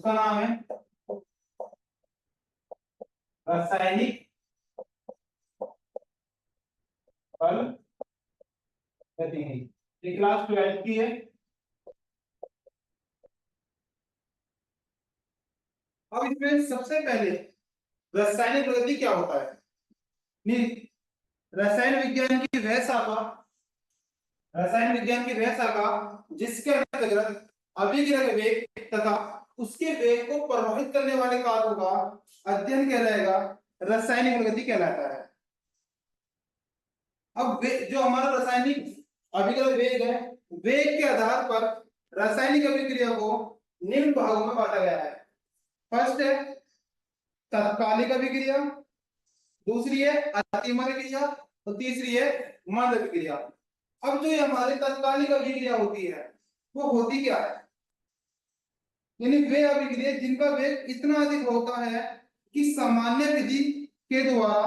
उसका नाम है रासायनिक बल गतिविधि। ये क्लास 12 की है। अब इसमें सबसे पहले रासायनिक प्रगति क्या होता है। नहीं, रसायन विज्ञान की वह शाखा, रसायन विज्ञान की वह शाखा जिसके अंतर्गत अभिक्रिया वेग तथा उसके वेग को प्रभावित करने वाले कारकों का अध्ययन कहलाएगा, रासायनिक प्रगति कहलाता है। अब जो हमारा रासायनिक अभिक्रिया वेग है, वेग के आधार पर रासायनिक अभिक्रिया को निम्न भागों में बांटा गया है। फर्स्ट है तात्कालिक अभिक्रिया, दूसरी है अतिमंद अभिक्रिया और तीसरी है मंद अभिक्रिया। अब जो हमारी तात्कालिक अभिक्रिया होती है वो होती क्या है, यानी वे अभिक्रिया जिनका वेग इतना अधिक होता है कि सामान्य विधि के द्वारा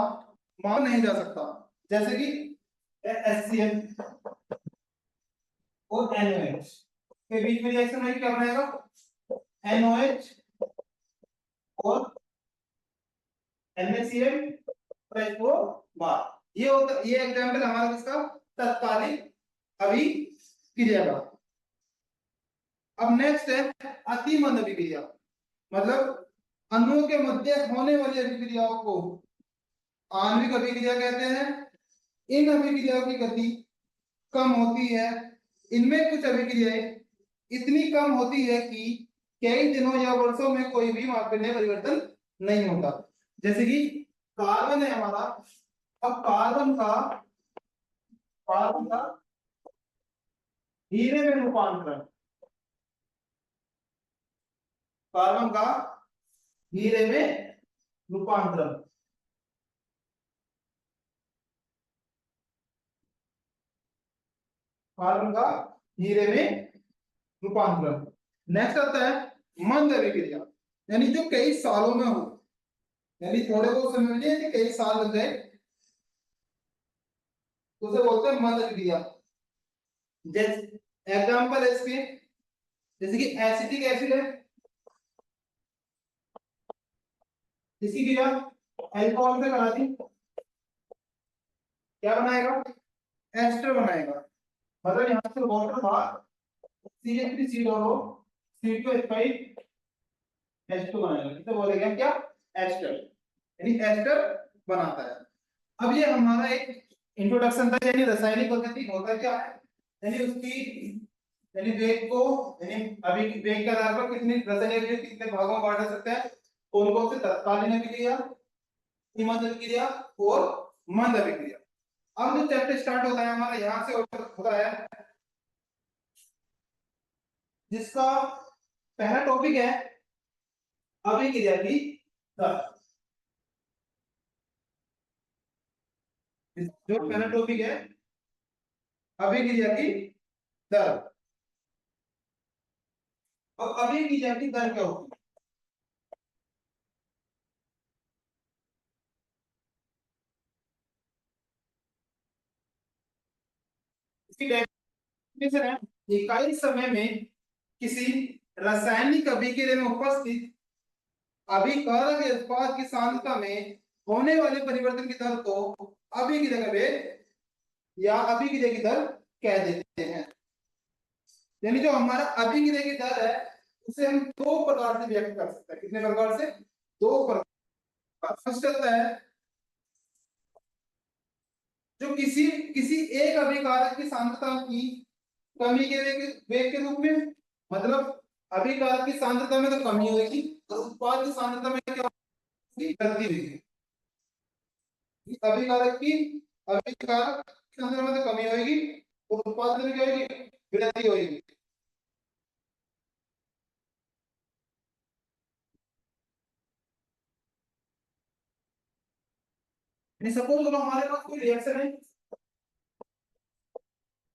मान नहीं जा सकता, जैसे कि HCl और NOH के बीच में रिएक्शन में क्या बनेगा, NOH और NaCl प्लस बार। ये होता, ये एग्जांपल हमारा इसका तात्कालिक अभिक्रिया का। अब नेक्स्ट है अतिमंद अभिक्रिया, मतलब अणुओं के मध्य होने वाली अभिक्रियाओं को आणविक अभिक्रिया कहते हैं। इन अभिक्रियाओं की गति कम होती है। इनमें कुछ अभिक्रियाएं इतनी कम होती है कि कई दिनों या वर्षों में कोई भी मापनीय परिवर्तन नहीं होता, जैसे कि कार्बन है हमारा। अब कार्बन का हीरे में रूपांतरण, कार्बन का हीरे में रूपांतरण, कार्बन का हीरे में रूपांतरण। नेक्स्ट आता है मंद अभिक्रिया, यानी जो कई सालों में हो, यानी थोड़े बहुत समय में नहीं, कई साल लग गए, तो उसे बोलते हैं मंद अभिक्रिया। जैसे एग्जांपल है इसके, जैसे कि एसिटिक एसिड है, इसकी क्रिया अल्कोहल से करा दी, क्या बनाएगा, एस्टर बनाएगा। मतलब यहां से वाटर था CH3COO C2H5 H2 बनाएगा, इसे बोलेंगे क्या, एस्टर, यानी एस्टर बनाता है। अब ये हमारा एक इंट्रोडक्शन था, यानी रासायनिक प्रगति होता क्या है, यानी उसकी, यानी वेग को, यानी अभी वेग के आधार पर कितनी रासायनिक अभिक्रिया कितने भागों में बांट सकते हैं, कौन कौन से तात्कालिक अभिक्रिया, अतिमंद अभिक्रिया और मंद अभिक्रिया। अब जो चैप्टर स्टार्ट होता है हमारा यहां से होता है, जिसका पहला टॉपिक है अभिक्रिया की दर। जो पहला टॉपिक है अभिक्रिया की दर। अब अभिक्रिया की दर क्या होती है, इसकी डेफिनेशन है इकाई समय में किसी रासायनिक अभिक्रिया में उपस्थित अभिकारक उत्पाद की सांद्रता में होने वाले परिवर्तन की दर को अभिक्रिया का वेग या अभिक्रिया की दर कह देते हैं। यानी जो हमारा अभिक्रिया की दर है उसे हम दो प्रकार से व्यक्त कर सकते हैं। कितने प्रकार से, दो प्रकार। फर्स्ट आता है जो किसी किसी एक अभिकारक की सांद्रता की कमी के वेग के रूप में, मतलब अभिकारक की सांद्रता में तो कमी होगी और उत्पाद की सांद्रता में क्या होगी, वृद्धि होगी। अभिकारक की सांद्रता में तो कमी होगी और उत्पाद में क्या होगी, वृद्धि होगी। सपोज करो हमारे पास कोई रिएक्शन है,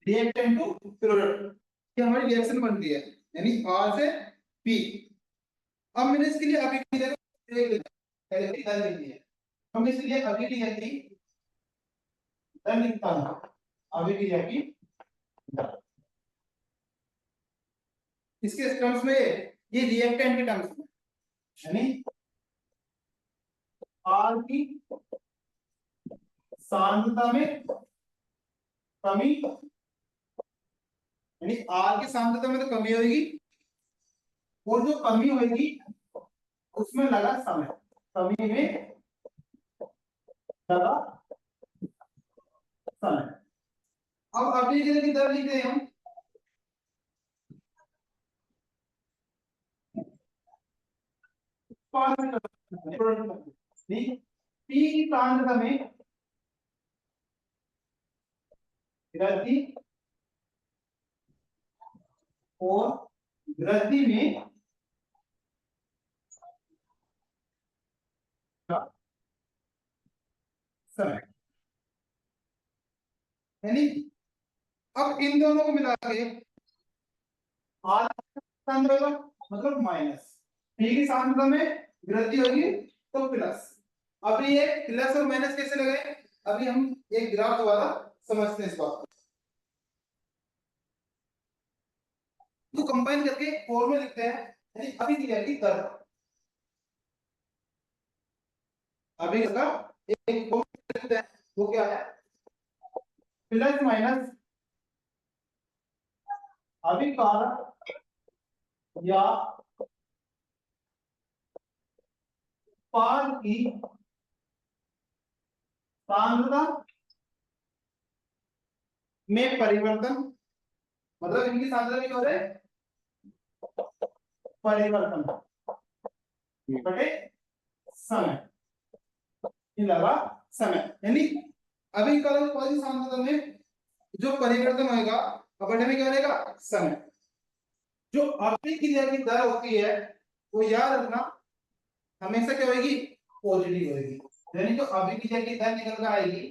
रिएक्टेंट टू प्रोडक्ट, ये हमारी रिएक्शन बनती है, यानी R से P। अब मैंने इसके लिए अभिक्रिया दर लिखी है, हम इसलिए अभिक्रिया की दर लिखता हूं, अभिक्रिया की दर इसके टर्म्स में, ये रिएक्टेंट के टर्म्स में, यानी आर की सांद्रता में कमी, यानी आर की सांद्रता में तो कमी होगी, और जो कमी होगी उसमें लगा समय, कमी में लगा समय। अब अभी की दर लिखते हैं हम, पी की सांद्रता में वृद्धि और वृद्धि में समय, यानी अब इन दोनों को मिला के आर सांद्रता मतलब माइनस, पी की सांद्रता में वृद्धि होगी तो प्लस। अभी ये प्लस और माइनस कैसे लगाए, अभी हम एक ग्राफ द्वारा समझते हैं इस बात को। तो कंबाइन करके फॉर्मूला लिखते हैं, यानी अभी क्रिया की दर, अभी इसका एक फॉर्मूला लिखते हैं, वो क्या है, प्लस माइनस अभिकारक या उत्पाद की सांद्रता में परिवर्तन, मतलब इनकी सांद्रता में क्या होता है, परिवर्तन बटे समय, ये लगा समय, यानी अभिकारक उत्पाद की सांद्रता में जो परिवर्तन होगा अपने में क्या रहेगा, समय। जो अभिक्रिया की दर होती है वो याद रखना हमेशा क्या होगी, पॉजिटिव होगी, यानी जो अभिक्रिया की दर निकल कर आएगी,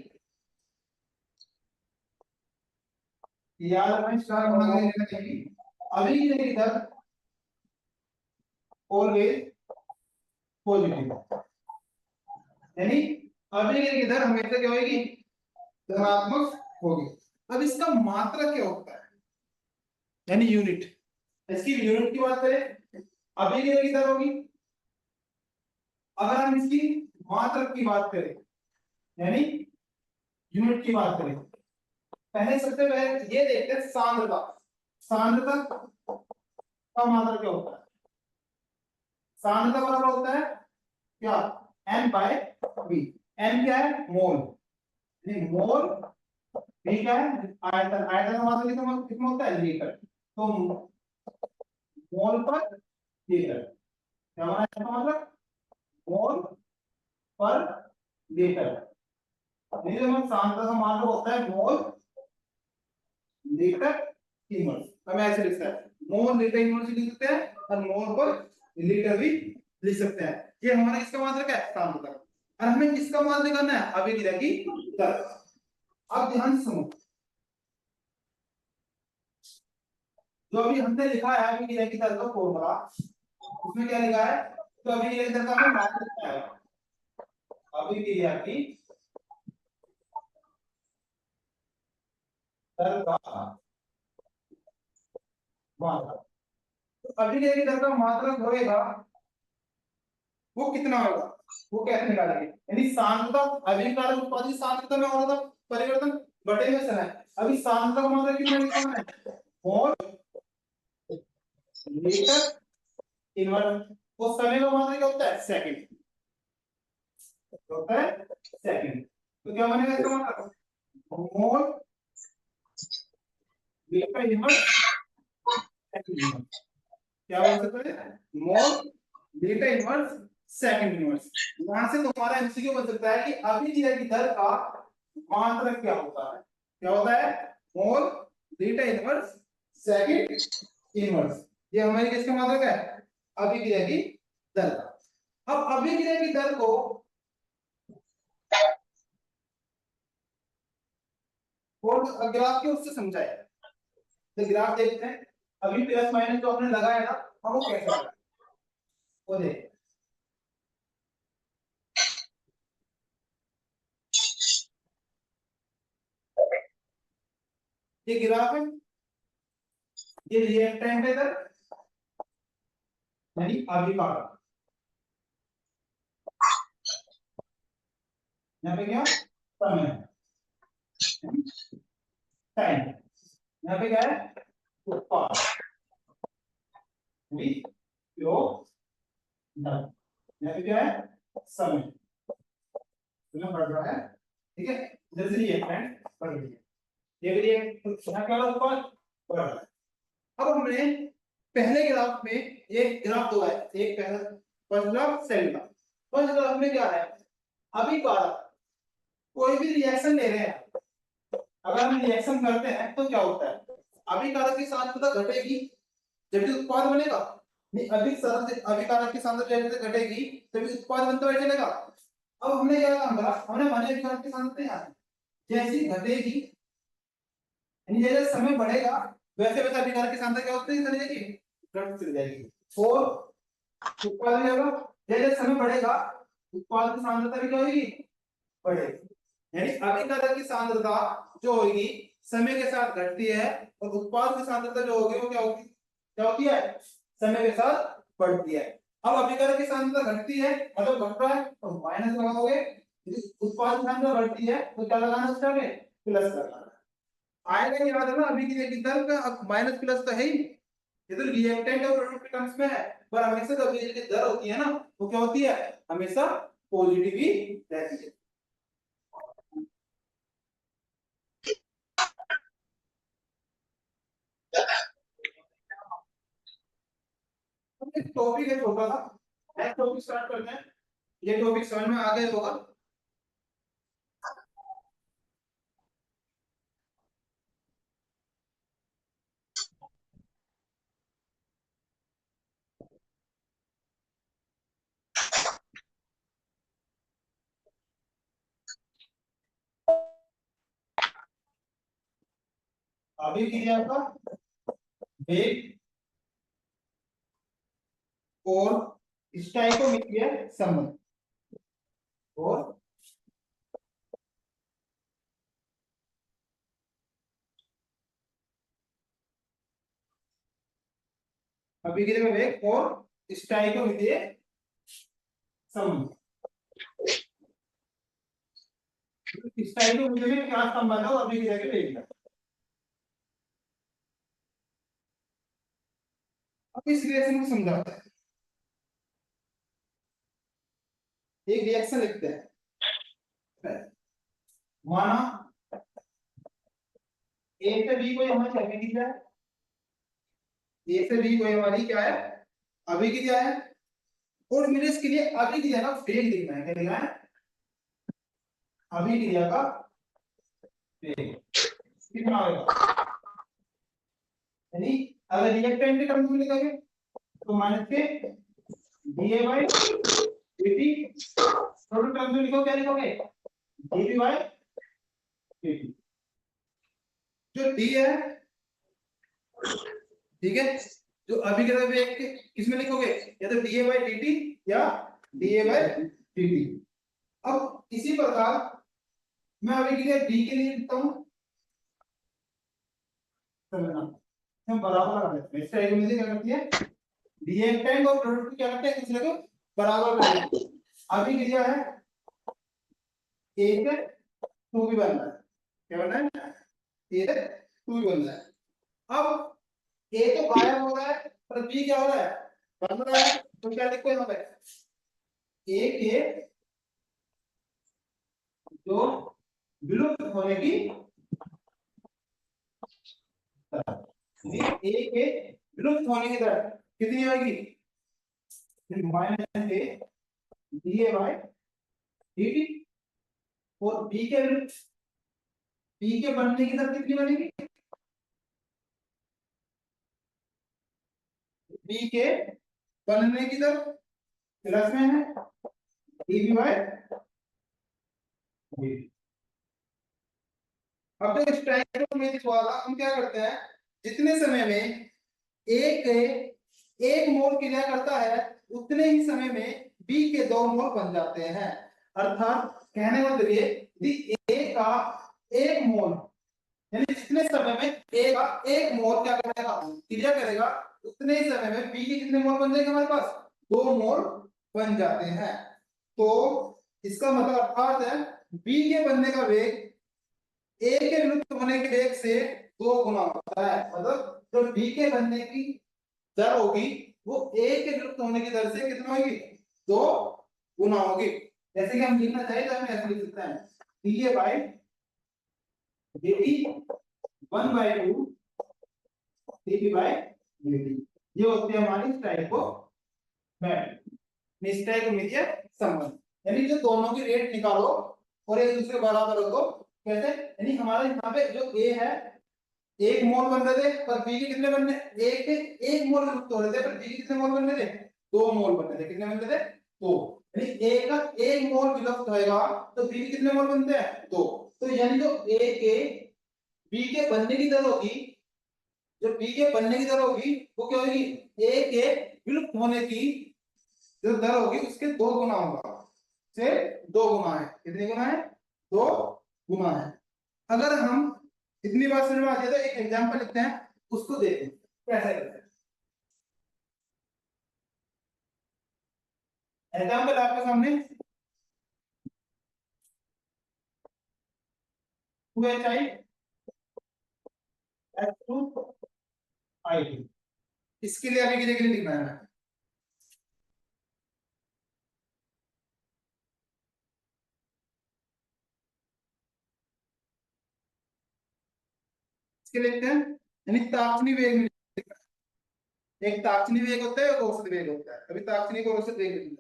याद रखना स्टार बना के लिखना चाहिए, अभिक्रिया की दर ऑलवेज पॉजिटिव, यानी अभिक्रिया की दर हमेशा क्या होगी, धनात्मक होगी। अब इसका मात्रक क्या होता है, यानी यूनिट, इसकी यूनिट की बात करें अभिक्रिया की दर होगी, अगर हम इसकी मात्रक की बात करें यानी यूनिट की बात करें, पहले सबसे पहले ये देखते हैं सांद्रता, सांद्रता का मात्रक क्या होता है, सांद्रता बराबर होता है क्या, n बाय v, n क्या है, मोल, यानी मोल, v क्या है, आयतन, आयतन का मात्रक कितना होता है, लीटर, तो मोल पर लीटर, क्या हमारा इसका मतलब, मोल पर लीटर, नहीं तो सांद्रता का मात्रक होता है मोल लीटर इनवर्स, हमें ऐसे लिखते हैं, मोल लीटर इनवर्स लिख सकते हैं और मोल पर लीटर भी लिख सकते हैं। ये हमारा किसका मात्रक है, सांद्रता, और हमें किसका मात्रक करना है, अभिक्रिया की दर। अब ध्यान से सुनो, जो अभी हमने लिखा है अभिक्रिया की दर का फॉर्मूला, उसमें क्या लिखा है, तो अभिक्रिया की दर का हमें मात्रक लिखना है, अभिक्रिया की दर का मात्रक, तो अभिक्रिया की दर का मात्रक होएगा वो कितना होगा, वो कैसे निकालेंगे, यानी सांद्रता, अभिकारक उत्पाद की सांद्रता में हो रहा था परिवर्तन बटे में समय, अभी सांद्रता का मात्रक कितना निकालना है, मोल लीटर इनवर्स, वो समय का मात्रक क्या होता है, सेकंड होता है, सेकंड, तो क्या बनेगा इसका मात्रक, mole litre inverse second inverse, क्या बोल सकते हैं, mole litre inverse second inverse. यहां से तुम्हारा एमसीक्यू बन सकता है कि अभिक्रिया की दर का मात्रक क्या होता है, क्या होता है, mole litre inverse second inverse, ये हमारी किसका मात्रक है, अभिक्रिया की दर का। अब अभिक्रिया की दर को और ग्राफ के उससे समझाया, तो ग्राफ देखते हैं, अभी प्लस माइनस जो हमने लगाया ना, हम वो कैसे लगाए वो देख, ये ग्राफ है, ये रिएक्टेंट है इधर, यानी अभिकारक, यहाँ पे क्या समय, टाइम, यहाँ पे क्या है उत्पाद, यहाँ पे क्या है समय, समय बढ़ रहा है, ठीक है। जैसे रिएक्टेंट बढ़ रही है, ये भी यहाँ क्या उत्पाद बढ़ रहा है। अब हमने पहले ग्राफ में ये ग्राफ दो है, एक पहला first graph second graph. First graph में क्या है, अभी कारक कोई भी रिएक्शन ले रहे हैं, अगर हम रिएक्शन करते हैं तो क्या होता है, अभी कारक की सांद्रता घटेगी जब भी उत्पाद बनेगा, नहीं अभी कारक की सांद्रता जैसे घटेगी तभी उत्पाद बनता हुआ चलेगा। अब हमने क्या काम करा, हमने माने अभी कारक की सांद्रता जैसी घटेगी, यानी जैसे समय बढ़ेगा वैसे वैसे अभी कारक की सांद्रता क्या होती है, चली जाएगी, घट चली जाएगी, और उत्पाद भी होगा, जैसे समय बढ़ेगा उत्पाद की सांद्रता भी क्या होगी, बढ़ेगी। यानी अभिकारक की सांद्रता जो होगी समय के साथ घटती है, और उत्पाद की सांद्रता जो होगी वो क्या होती है, समय के साथ बढ़ती है। अब अभिकारक की सांद्रता घटती है मतलब घट रहा है तो माइनस लगाओगे, यदि उत्पाद की सांद्रता बढ़ती है तो क्या लगाना उसका में प्लस लगाना आएगा। याद है ना अभी की टर्म का, अब माइनस प्लस तो है ही, ये तो रिएक्टेंट और प्रोडक्ट के टर्म्स में है, पर हमेशा जो अभिकारक की दर होती है ना वो क्या होती है, हमेशा पॉजिटिव ही रहती है। टॉपिक है छोटा सा, नेक्स्ट टॉपिक स्टार्ट करते हैं, ये टॉपिक समझ में आ गया होगा। अभी क्रिया का वेग और स्टोइकोमेट्री संबंध, और अभिक्रिया का वेग और स्टोइकोमेट्री संबंध। स्टोइकोमेट्री में क्या संबंध है अभिक्रिया के वेग का। अब इस रिएक्शन को समझाते हैं, एक रिएक्शन लिखते हैं, माना ए से बी को हमारी अभिक्रिया है, ए से बी को हमारी क्या है अभिक्रिया है, और मुझे इसके लिए अभिक्रिया का वेग लिखना है, क्या लिखना है अभिक्रिया का वेग कितना होगा, यानी अगर रिएक्टेंट के टर्म्स में लिखोगे तो माइनस के DA by DT, total terms में लिखो क्या लिखोगे डीवी बाय डीटी, जो डी है ठीक है, जो अभी के वेग किसमें लिखोगे या तो डीए बाय डीटी या डीए बाय डीटी। अब इसी प्रकार मैं अभी के लिए डी के लिए लिखता हूं, समझना हम बराबर कर देते हैं, इसका एक मुझे क्या करती है रिएक्टेंट और प्रोडक्ट क्या करते हैं दूसरे को बराबर कर देते हैं। अभी क्रिया है एक टू भी बन रहा है, क्या बन रहा है एक टू भी बन रहा है। अब ए तो गायब हो रहा है पर बी क्या हो रहा है बन रहा है, तो क्या लिखो यहाँ पे ए के जो विलुप्त होने की दर, ए के विलुप्त होने की दर कितनी होगी minus A DA by DT, और बी के बनने की दर कितनी बनेगी, बी के बनने की दर प्लस में है डीबी बाय डीटी। अब तो स्टोइकोमेट्रिक वाला हम क्या करते हैं, जितने समय में एक मोल क्रिया करता है उतने ही समय में बी के दो मोल बन जाते हैं। अर्थात कहने का मतलब यदि ए का एक मोल, यानी जितने समय में ए का एक मोल क्या करेगा क्रिया करेगा उतने ही समय में बी के कितने मोल बन जाएंगे हमारे पास दो मोल बन जाते हैं। तो इसका मतलब अर्थात है बी के बनने का वेग ए के विलुप्त होने के वेग से 2 गुना होता है। मतलब जो बी के बनने की दर होगी वो ए के विलुप्त होने की दर से कितना होगी, 2 गुना होगी। जैसे कि हम लिखना चाहे तो हम ऐसे लिख सकते हैं D A by dt 1/2 dp by dt। ये होती है हमारी स्टैइकोमीट्रिक संबंध। यानी जो दोनों की रेट निकालो और एक दूसरे बराबर हो तो कैसे, यानी हमारा यहाँ पे जो ए है 1 मोल बन रहे थे पर बी के कितने बनने, एक मोल विलुप्त हो रहे थे पर बी के कितने मोल बन रहे थे, 2 मोल बन रहे थे। कितने बन रहे थे, 2। यानी ए का 1 मोल विलुप्त होएगा तो बी के कितने मोल बनते हैं, 2। तो यानी जो ए के बी के बनने की दर होगी, जो बी के बनने की दर होगी वो क्या होगी, ए के विलुप्त होने की जो दर होगी उसके 2 गुना होगा, से 2 गुना है। कितने गुना है, 2 गुना है। अगर हम इतनी बात समझ में आ जाए तो एक एग्जांपल लिखते हैं, उसको देखें कैसे करते हैं। एग्जांपल आपके सामने 2HI H2I2। इसके लिए अभी के लिए लिखना है, इसके लिए लिखते हैं यानी तापनी वेग में। एक तापनी वेग होता है और औसत वेग होता है, अभी तापनी को औसत वेग लिखना है।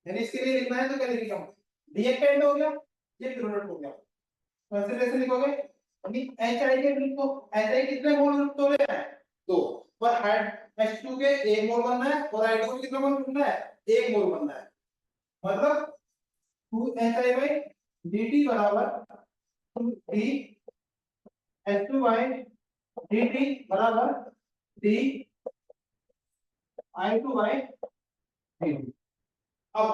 यानी इसके लिए लिखना है तो क्या लिखेंगे हम, रिएक्टेंट हो गया, ये प्रोडक्ट हो गया, कंसीडरेशन लिखोगे यानी HI के बिल्कुल HI कितने मोल युक्त हो रहे हैं, 2। पर H2 के 1 मोल बनना है और I2 के कितना मोल बनना है, 1 मोल बनना है। मतलब 2HI by dt बराबर 2 H2 by dt बराबर 3 I2 by dt। अब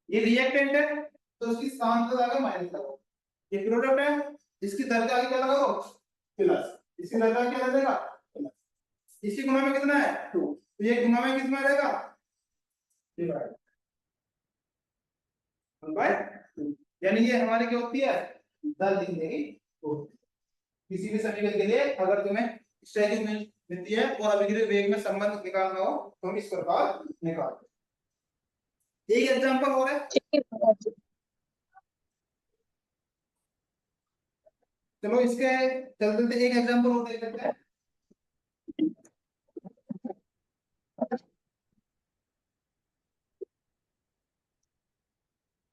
ये रिएक्टेंट है तो उसकी सांद्रता का माइनस करो, ये प्रोडक्ट है इसकी दर का आगे क्या लगाओ, प्लस, इसकी दर का क्या लगेगा, प्लस। इसी गुना में कितना है, 2, तो ये गुना में कितना रहेगा, डिवाइड 1/2। यानी ये हमारी क्या होती है, दर लिखने की होती है। किसी भी समीकरण के लिए अगर तुम्हें स्टैटिक मिलती है और अभिक्रिया वेग में संबंध निकालना हो तो हम इस प्रकार निकालते हैं। एक एग्जांपल और है, चलो इसके चलते चलते एक एग्जांपल और देख लेते हैं।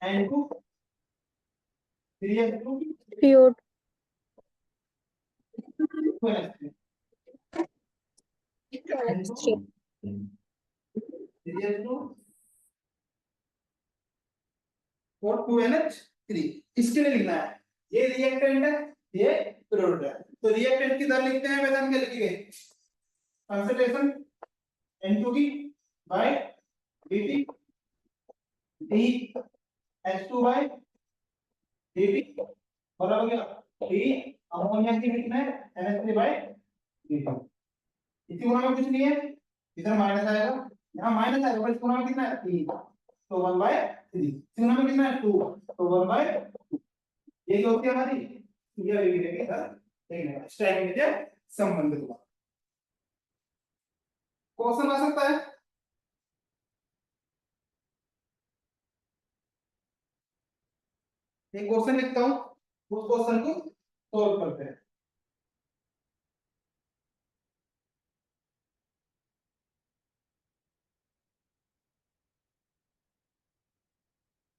N2 3N2 CO2 2NH3 NH3 3N2 और 2NH3। इसके लिए लिखना है, ये रिएक्टेंट है ये प्रोडक्ट है, तो रिएक्टेंट की दर लिखते हैं, मैदान क्या लिखी गई, कंसंट्रेशन N2 की by dt d H2 by dt और अब क्या d अमोनिया की लिखना है NH3 बाय dt। इसी गुना में कुछ नहीं है, इधर माइनस आएगा, यहाँ माइनस आएगा, पर इस गुना में कितना है 3, तो 1/3। इस गुना में कितना है 2, तो 1/2। ये जो होती है हमारी ये अभिक्रिया की दर, लेकिन स्टैटिक संबंध हुआ। क्वेश्चन आ सकता है, एक क्वेश्चन लिखता हूं, उस क्वेश्चन को सॉल्व करते हैं।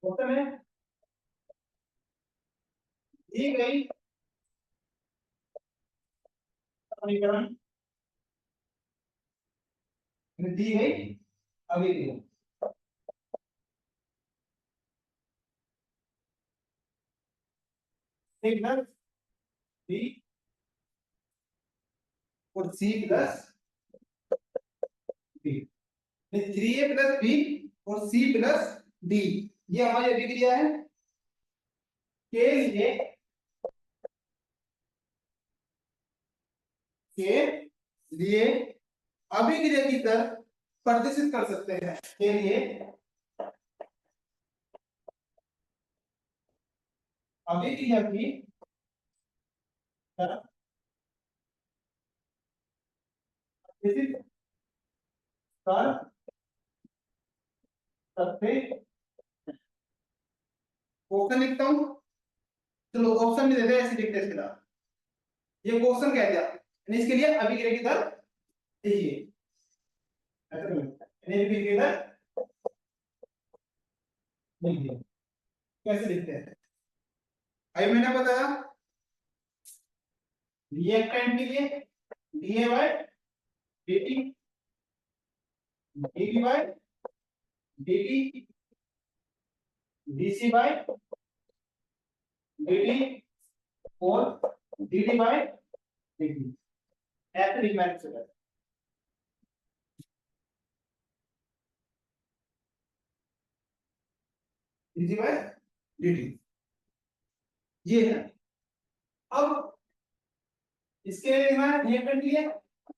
क्वेश्चन है दी गई समीकरण, दी गई अभिक्रिया, ए प्लस बी और C plus D, 3A plus B और सी प्लस डी, ये हमारी अभिक्रिया है के लिए, के लिए अभिक्रिया की दर प्रदर्शित कर सकते हैं, के लिए अभिक्रिया की कर सकते। क्वेश्चन लिखता हूं, चलो ऑप्शन भी देते हैं, ऐसे लिखते हैं इसके साथ। ये क्वेश्चन कह दिया, इसके लिए अभिक्रिया की दर देखिए ऐसे अभिक्रिया की दर देखिए कैसे लिखते हैं। अभी मैंने बताया रिएक्टेंट के लिए DA by DT, DV by DT, DC by DT और डीटी बाय डीटी, ऐसे लिखना है। डीसी बाय डीटी ये है। अब इसके लिए लिखना है रिएक्टेंट के लिए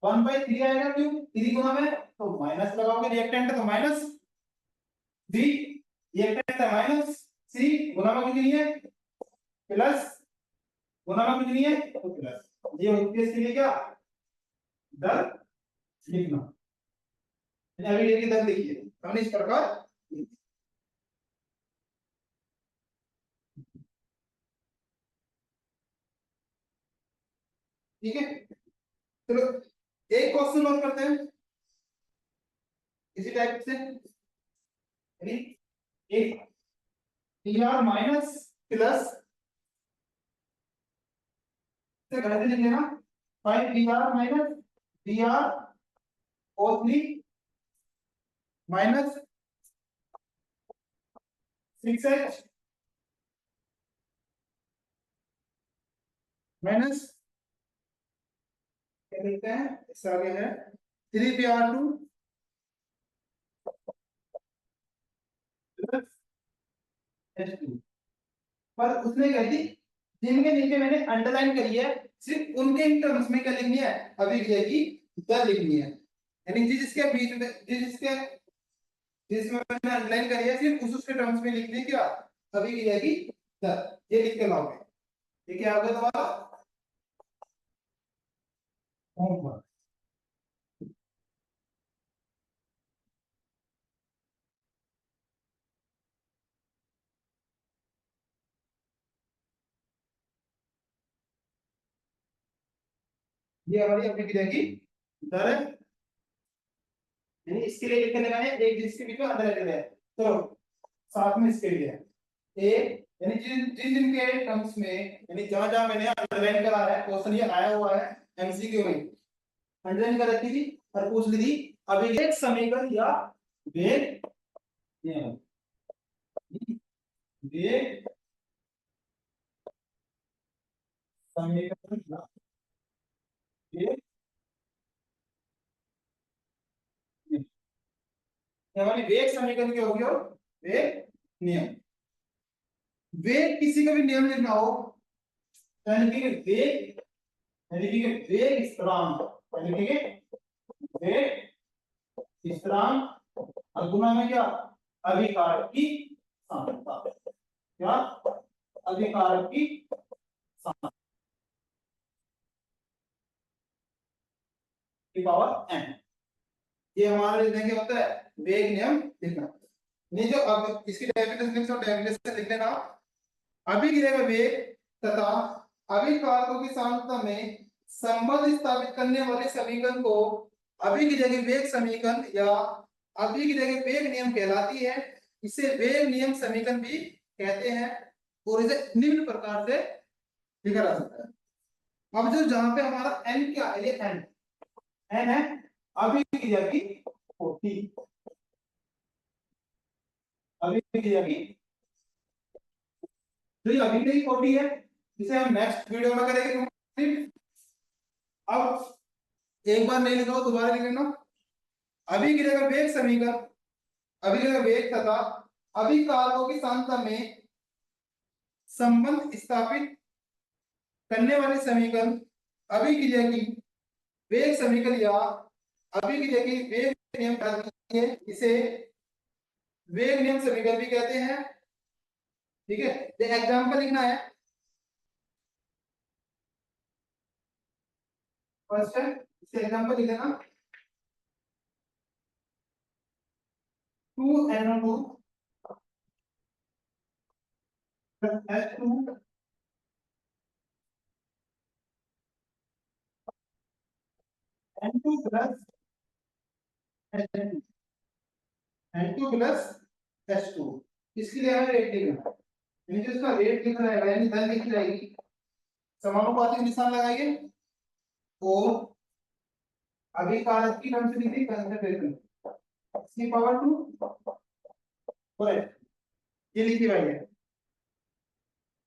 1/3 आएगा, क्यों 3 गुना में तो माइनस लगाओगे, रिएक्टेंट है तो माइनस बी, रिएक्टेंट है माइनस सी, गुना में कुछ नहीं है प्लस, गुना में कुछ नहीं है तो प्लस। ये होती है इसके लिए क्या दर लिखना। अभी ये की दर लिखिए हमने इस प्रकार, ठीक है। चलो एक क्वेश्चन और करते हैं इसी टाइप से, यानी एक टी आर माइनस प्लस से कैसे लिख लेना 5 D R minus D R O 3 minus 6h minus क्या लिखते हैं इससे आगे है 3 पी आर 2 प्लस एच 2। पर उसने कह दी जिनके नीचे मैंने अंडरलाइन करी है सिर्फ उनके टर्म्स में क्या लिखनी है अभिक्रिया की दर लिखनी है, यानी जिसके बीच में जिसके जिसमें मैंने अंडरलाइन करी है सिर्फ उसके टर्म्स में लिखनी है क्या अभिक्रिया की दर। ये लिख के लाओगे, ये क्या होगा तुम्हारा होमवर्क। ये हमारी अभिक्रिया की दर है, यानी इसके लिए लिखने लगा है एक जिसके बीच में अंडरलाइन है। तो साथ में इसके लिए ए, यानी जिन जिन जिन के टर्म्स में यानी जहां जहां मैंने अंडरलाइन करा है क्वेश्चन ये आया हुआ है एमसीक्यू में अंडरलाइन कर रखी थी और पूछ ली थी अभी एक समीकरण या वेग नियम, वेग समीकरण या वेग नियम। ये हमारी वेग समीकरण क्या होगी और वेग नियम। वेग किसी का भी नियम लिखना हो यानी कि वेग, यानी कि वेग स्थिरांक, यानी कि वेग स्थिरांक और गुना में क्या अभिकारक की सांद्रता, क्या अभिकारक की सांद्रता की पावर n। ये हमारा लिखने क्या होता है वेग नियम लिखना। नहीं जो अब इसकी डेफिनेशन लिख लेना। अभिक्रिया का वेग तथा अभिकारकों की सांद्रता में संबंध स्थापित करने वाले समीकरण को अभिक्रिया के वेग समीकरण या अभिक्रिया के वेग नियम कहलाती है। इसे वेग नियम समीकरण भी कहते हैं और इसे निम्न प्रकार से लिखा जा सकता है। अब जो जहां पे हमारा n क्या है, ये n है अभिक्रिया की कोटि, अभिक्रिया की जो ये अभिक्रिया की कोटि है जिसे हम नेक्स्ट वीडियो में करेंगे। अब एक बार नहीं लिखा हो दोबारा लिख लेना। अभिक्रिया का वेग समीकरण, अभिक्रिया का वेग तथा अभिकारकों की सांद्रता में संबंध स्थापित करने वाले समीकरण अभिक्रिया की वेग समीकरण या अभिक्रिया की वेग नियम कहलाती है। इसे वेग नियम समीकरण भी कहते हैं। ठीक है, तो एग्जांपल लिखना है फर्स्ट है, इसका एग्जांपल लिख देना 2NO2 plus H2 N2 plus H2 N2 plus H2 इसके लिए हमें रेट लिखना है, यानी जो इसका रेट लिखना है यानी धन लिखी जाएगी, समानुपाती निशान लगाइए और अभिकारक की टर्म से लिखिए कंसंट्रेशन इसकी पावर 2 और ये लिखी भाई है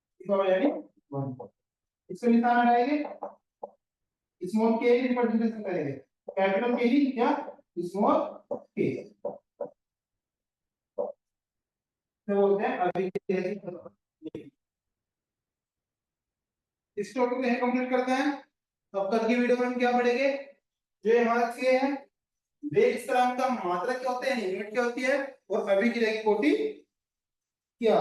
इसकी पावर यानी 1, इसका निशान लगाएंगे स्मॉल के रिप्रेजेंटेशन करेंगे, कैपिटल के ही क्या स्मॉल के तो बोलते हैं अभिकारक। इस टॉपिक को यहीं कंप्लीट करते हैं। अब कल की वीडियो में हम क्या पढ़ेंगे, जो हमारा के है वेग स्थिरांक का मात्रक क्या होता है, यूनिट क्या होती है, और अभिक्रिया की कोटि क्या